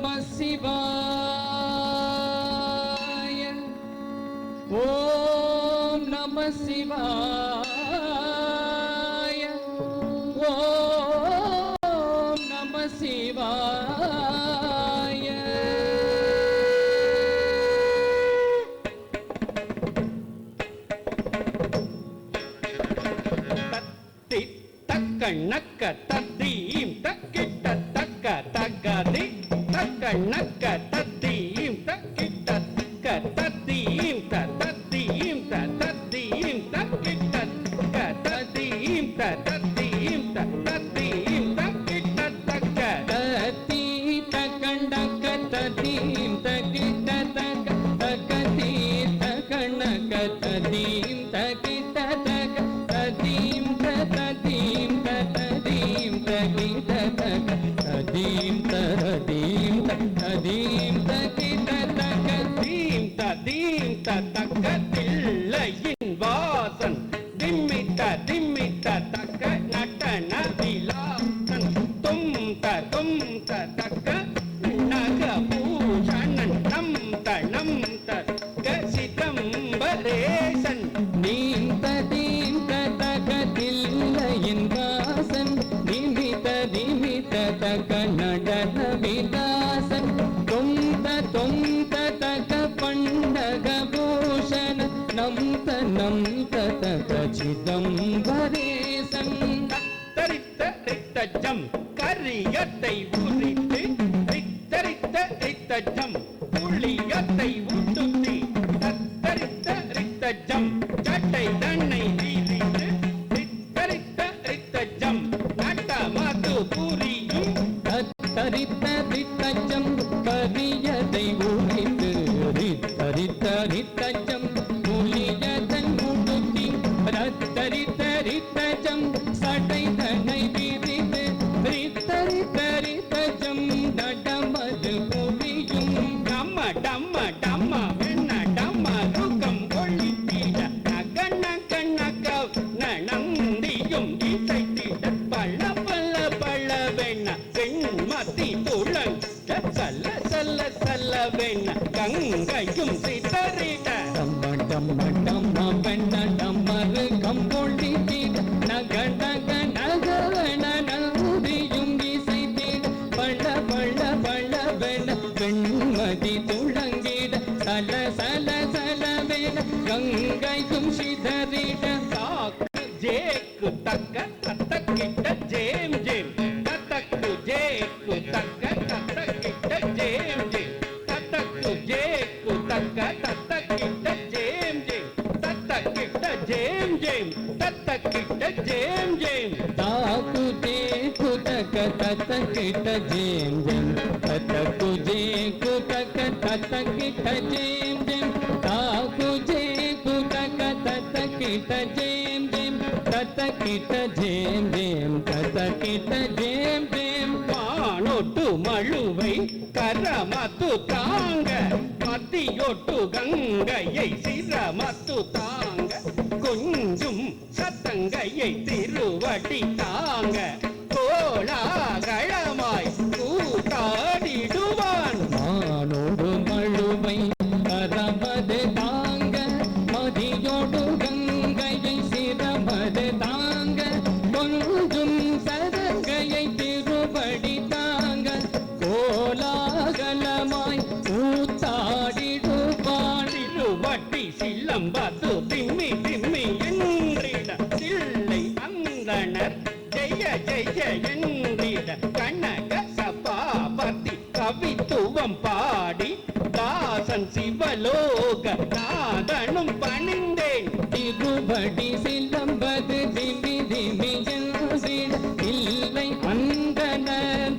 நம சிவாய. ஓம் நம சிவாய. ஓம் நம சிவாய. தத்தி தக்க நக்க தத்தீம் தக்கிட்ட தக்க தக்கதி தக்க நக்க தத்தீம் தக்கிட்ட தக்க தத்தீம் தத்தீம் தத்தீம் தக்கிட்ட தக்க தத்தீம் தத்தீம் தத்தீம் தக்கிட்ட தக்க தத்தி தக்கண்டக்க தத்தீம் தக்கிட்ட தக்க தக்கதி தக்கணக்க தத்தீம் தக்கிட்ட தக்க தத்தீம் தத்தீம் தத்தீம் தக்கிட்ட தக்க தத்தீம் தரதீம் தத்தீம் தக்கிட்ட தக்க தீம் ததீம் தக்க தில்லையின் வாசன் திம்மிட்ட திம்மிட்ட தக்க நடன விலாசன் தும் தக்க நகபூஷணன் நம் தக்க சிதம்பரேசன் நீம் ததீம் தக்க தில்லையின் வாசன் நிமித நிமித தக்க நடன விலாசன் தொந்த தக்க பண்டக பூஷண நம்த தக்க சிதம்பரேசன் தரித்த ரித்தஜம் கரியத்தை உரித்து ரித்தரித்த ரித்தஜம் புளியத்தை உடுத்தி தரித்த ரித்தஜம் சட்டை தன்னை வீரித்து ரித்தரித்த ரித்தஜம் நட்டமது புரியும் தரித்த ரித்தஜம் கரியதை உரித்து ரித்தரித்த ரித்தஜம் புலியதன் உடுத்தி தரித்த ரித்தஜம் சட்டை தன்னை வீரித்து ரித்தரித்த ரித்தஜம் நடமது புரியும் டம்ம டம்ம டம்ம வெண்ண டம்ம ருக்கம் ஒழித்திட நகன கண்ணக நந்தியும் இசைத்திட பள்ள பள்ள பள்ள வெண்ண வெண்மதி துளங் சல்ல சல்ல சல்ல வெண்ண கங்கையும் சிதறிட டம்ம டம்ம டம்ம வெண்ண டம்மரு கம்பொழித்திட நக நக நகவன நந்தியும் இசைத்திட பள்ள பள்ள பள்ள வெண்ண வெண்மதி துளங்கிட சல சல சல வெண்ண கங்கையும் சிதறிட ஜேக்கு தக்க தத்தக்கிட்ட ஜேம் ஜேம் தத்தக்கு ஜேக்கு தக்க தத்தக்கிட்ட ஜேம் ஜேம் தத்தக்கு ஜேக்கு தக்க தத்தக்கிட்ட ஜேம் ஜேம் தத்தக்கிட்ட ஜேம் ஜேம் தத்தக்கிட்ட ஜேம் ஜேம் தாக்கு தேக்கு தக்க தத்தக்கிட்ட ஜேம் ஜேம் தத்தக்கு ஜேக்கு தக்க தத்தக்கிட்ட ஜேம் ஜேம் தாக்கு ஜேக்கு தக்க தத்தக்கிட்ட ஜேம் ஜேம் தத்தக்கிட்ட ஜேம் ஜேம் தத்தக்கிட்ட ஜேம் ஜேம் பானொட்டு மழுவை கரமத்து தாங்க மத்தியொட்டு கங்கையை சிரமத்து தாங்க கொஞ்சும் சத்தங்கையை திருவடி தாங்க கோலாகலமாய் கூத்தாடிடுவான் மானோடு மழுவை கரமது தாங்க மதியோடு கங்கையை சிரமது தாங்க கொஞ்சும் சதங்கையை திருவடி தாங்க கோலாகலமாய் கூத்தாடிடுவான் திருவட்டி சில்லம்பது திம்மி திம்மி என்றிட சில்லை அந்தனர் ஜெய ஜெய என்றிட கனக சபாபதி கவித்துவம் பாடி தாசன் சிவலோக நாதனும் பணிந்தேன் திருவடி சிலம்பது திமி திமி என்றிட இல்லை அந்தன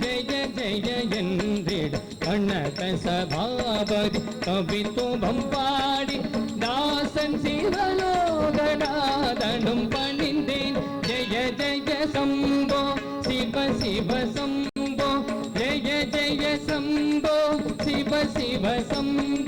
ஜெய ஜெய என்றிட கனக சபாபதி கவித்துவம் பாடி தாசன் சிவலோகநாதனும் பணிந்தேன் ஜெய ஜெய சம்போ சிவ சிவ சம்போ ஜெய ஜெய சம்போ சிவ சிவ சம்போ